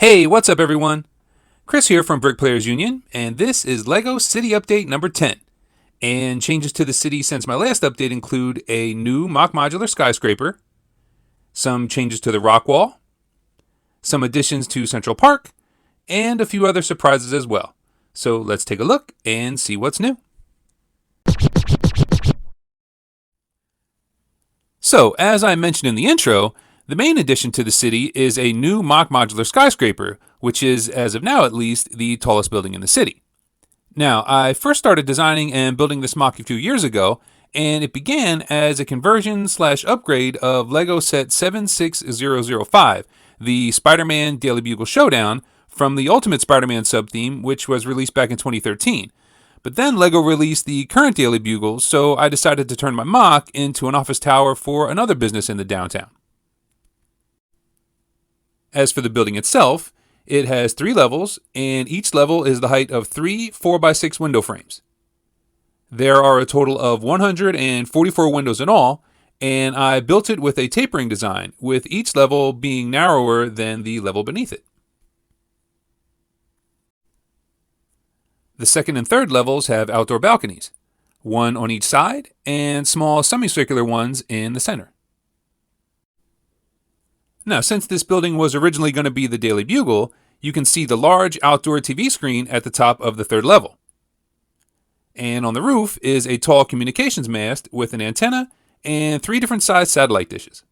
Hey, what's up everyone? Chris here from Brick Players Union, and this is LEGO City Update number 10. And changes to the city since my last update include a new MOC Modular Skyscraper, some changes to the rock wall, some additions to Central Park, and a few other surprises as well. So let's take a look and see what's new. So, as I mentioned in the intro, the main addition to the city is a new MOC Modular Skyscraper, which is, as of now at least, the tallest building in the city. Now, I first started designing and building this MOC a few years ago, and it began as a conversion/upgrade of LEGO set 76005, the Spider-Man Daily Bugle Showdown, from the Ultimate Spider-Man sub-theme, which was released back in 2013. But then LEGO released the current Daily Bugle, so I decided to turn my MOC into an office tower for another business in the downtown. As for the building itself, it has 3 levels, and each level is the height of 3 4x6 window frames. There are a total of 144 windows in all, and I built it with a tapering design, with each level being narrower than the level beneath it. The second and third levels have outdoor balconies, one on each side, and small semicircular ones in the center. Now, since this building was originally going to be the Daily Bugle, you can see the large outdoor TV screen at the top of the third level. And on the roof is a tall communications mast with an antenna and 3 different sized satellite dishes.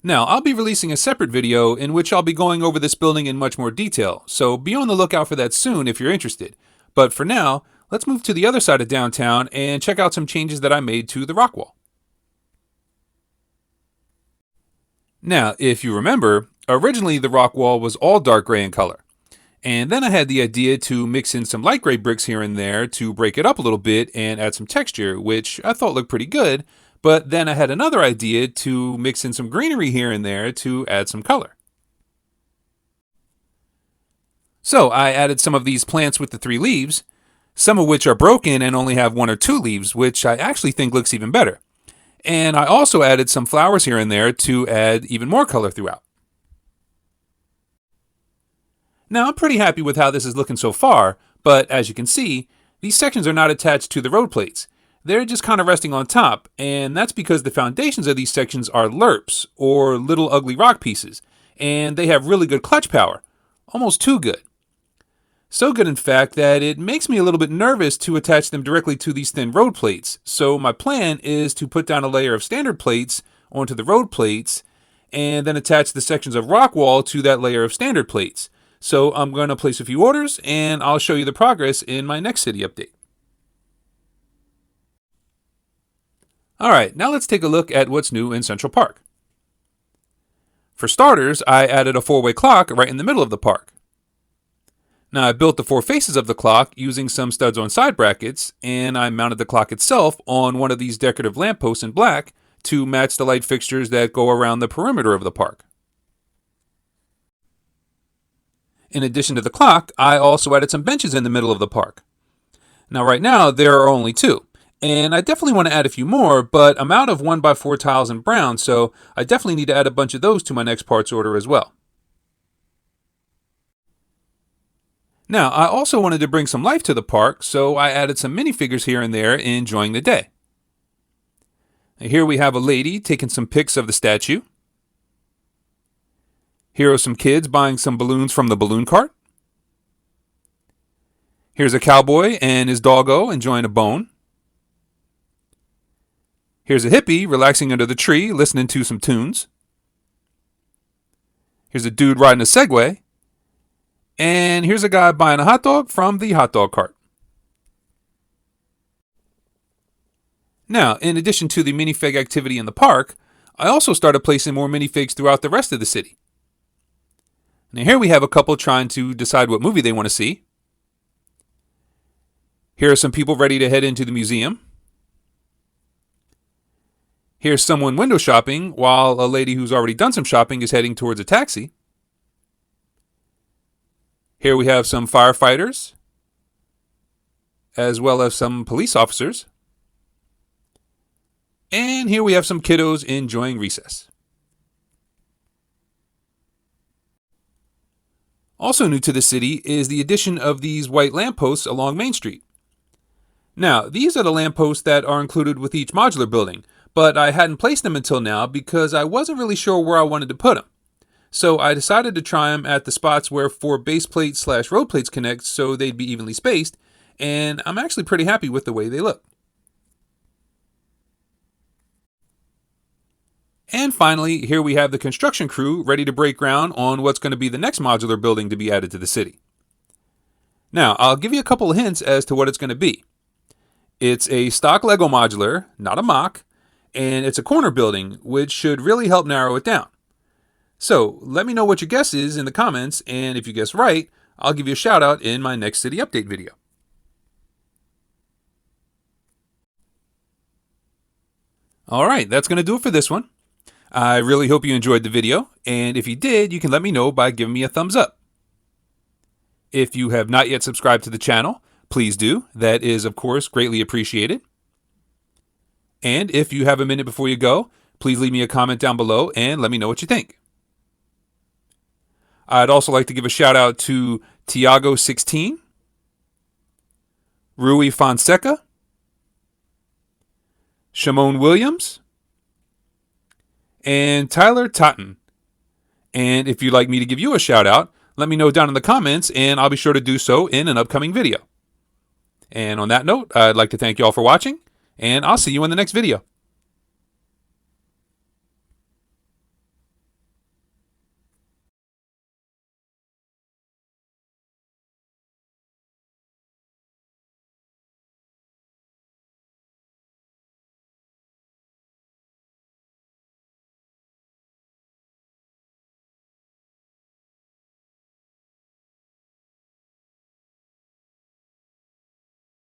Now, I'll be releasing a separate video in which I'll be going over this building in much more detail, so be on the lookout for that soon if you're interested. But for now, let's move to the other side of downtown and check out some changes that I made to the rock wall. Now, if you remember, originally the rock wall was all dark gray in color. And then I had the idea to mix in some light gray bricks here and there to break it up a little bit and add some texture, which I thought looked pretty good. But then I had another idea to mix in some greenery here and there to add some color. So I added some of these plants with the 3 leaves, some of which are broken and only have 1 or 2 leaves, which I actually think looks even better. And I also added some flowers here and there to add even more color throughout. Now, I'm pretty happy with how this is looking so far, but as you can see, these sections are not attached to the road plates. They're just kind of resting on top, and that's because the foundations of these sections are lerps, or little ugly rock pieces, and they have really good clutch power, almost too good. So good, in fact, that it makes me a little bit nervous to attach them directly to these thin road plates. So my plan is to put down a layer of standard plates onto the road plates and then attach the sections of rock wall to that layer of standard plates. So I'm going to place a few orders and I'll show you the progress in my next city update. Alright, now let's take a look at what's new in Central Park. For starters, I added a 4-way clock right in the middle of the park. Now, I built the 4 faces of the clock using some studs on side brackets, and I mounted the clock itself on one of these decorative lampposts in black to match the light fixtures that go around the perimeter of the park. In addition to the clock, I also added some benches in the middle of the park. Now, right now, there are only 2, and I definitely want to add a few more, but I'm out of 1x4 tiles in brown, so I definitely need to add a bunch of those to my next parts order as well. Now, I also wanted to bring some life to the park, so I added some minifigures here and there enjoying the day. Now, here we have a lady taking some pics of the statue. Here are some kids buying some balloons from the balloon cart. Here's a cowboy and his doggo enjoying a bone. Here's a hippie relaxing under the tree listening to some tunes. Here's a dude riding a Segway. And here's a guy buying a hot dog from the hot dog cart. Now, in addition to the minifig activity in the park, I also started placing more minifigs throughout the rest of the city. Now, here we have a couple trying to decide what movie they want to see. Here are some people ready to head into the museum. Here's someone window shopping while a lady who's already done some shopping is heading towards a taxi. Here we have some firefighters, as well as some police officers. And here we have some kiddos enjoying recess. Also new to the city is the addition of these white lampposts along Main Street. Now, these are the lampposts that are included with each modular building, but I hadn't placed them until now because I wasn't really sure where I wanted to put them. So I decided to try them at the spots where 4 base plates / road plates connect so they'd be evenly spaced, and I'm actually pretty happy with the way they look. And finally, here we have the construction crew ready to break ground on what's going to be the next modular building to be added to the city. Now, I'll give you a couple of hints as to what it's going to be. It's a stock Lego modular, not a MOC, and it's a corner building, which should really help narrow it down. So, let me know what your guess is in the comments, and if you guess right, I'll give you a shout out in my next city update video. Alright, that's going to do it for this one. I really hope you enjoyed the video, and if you did, you can let me know by giving me a thumbs up. If you have not yet subscribed to the channel, please do. That is, of course, greatly appreciated. And if you have a minute before you go, please leave me a comment down below and let me know what you think. I'd also like to give a shout out to Tiago16, Rui Fonseca, Shimon Williams, and Tyler Totten. And if you'd like me to give you a shout out, let me know down in the comments and I'll be sure to do so in an upcoming video. And on that note, I'd like to thank you all for watching, and I'll see you in the next video.